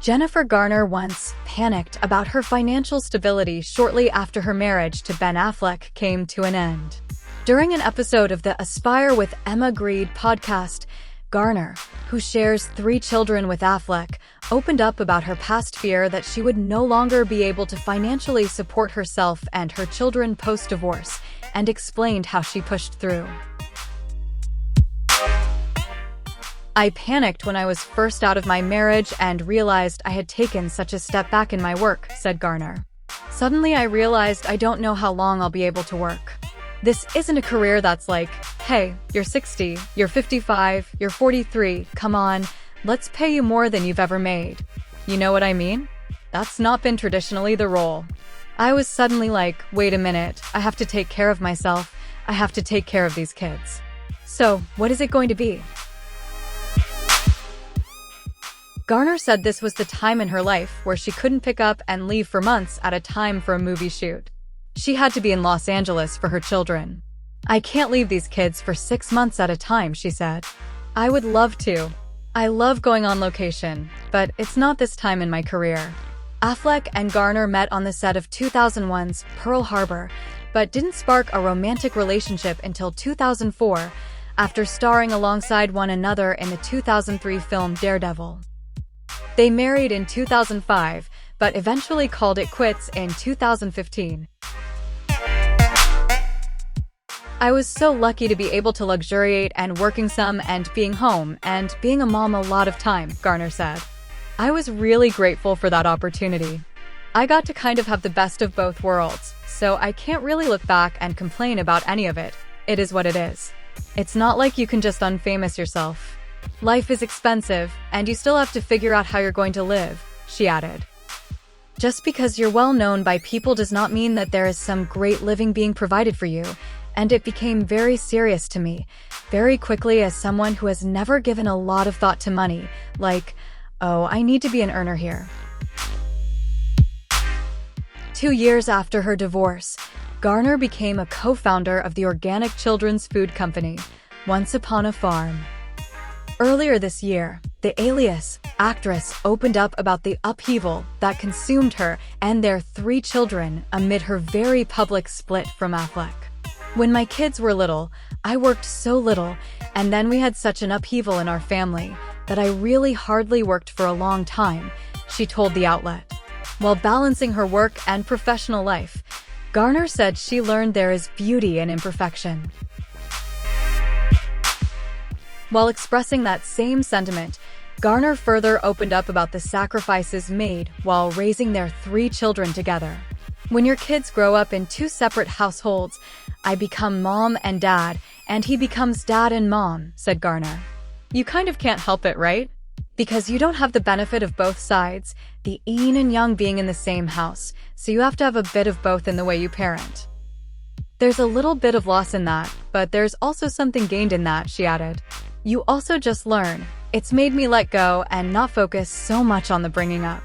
Jennifer Garner once panicked about her financial stability shortly after her marriage to Ben Affleck came to an end. During an episode of the Aspire with Emma Grede podcast, Garner, who shares 3 children with Affleck, opened up about her past fear that she would no longer be able to financially support herself and her children post-divorce, and explained how she pushed through. "I panicked when I was first out of my marriage and realized I had taken such a step back in my work," said Garner. "Suddenly I realized I don't know how long I'll be able to work. This isn't a career that's like, hey, you're 60, you're 55, you're 43, come on, let's pay you more than you've ever made. You know what I mean? That's not been traditionally the role. I was suddenly like, wait a minute, I have to take care of myself, I have to take care of these kids. So, what is it going to be?" Garner said this was the time in her life where she couldn't pick up and leave for months at a time for a movie shoot. She had to be in Los Angeles for her children. "I can't leave these kids for 6 months at a time," she said. "I would love to. I love going on location, but it's not this time in my career." Affleck and Garner met on the set of 2001's Pearl Harbor, but didn't spark a romantic relationship until 2004, after starring alongside one another in the 2003 film Daredevil. They married in 2005, but eventually called it quits in 2015. "I was so lucky to be able to luxuriate and working some and being home and being a mom a lot of time," Garner said. "I was really grateful for that opportunity. I got to kind of have the best of both worlds, so I can't really look back and complain about any of it. It is what it is. It's not like you can just unfamous yourself. Life is expensive, and you still have to figure out how you're going to live," she added. "Just because you're well known by people does not mean that there is some great living being provided for you, and it became very serious to me, very quickly as someone who has never given a lot of thought to money, like, oh, I need to be an earner here." 2 years after her divorce, Garner became a co-founder of the organic children's food company, Once Upon a Farm. Earlier this year, the Alias actress opened up about the upheaval that consumed her and their 3 children amid her very public split from Affleck. "When my kids were little, I worked so little, and then we had such an upheaval in our family that I really hardly worked for a long time," she told the outlet. While balancing her work and professional life, Garner said she learned there is beauty in imperfection. While expressing that same sentiment, Garner further opened up about the sacrifices made while raising their 3 children together. "When your kids grow up in 2 separate households, I become mom and dad, and he becomes dad and mom," said Garner. "You kind of can't help it, right? Because you don't have the benefit of both sides, the yin and yang being in the same house, so you have to have a bit of both in the way you parent. There's a little bit of loss in that, but there's also something gained in that," she added. "You also just learn. It's made me let go and not focus so much on the bringing up."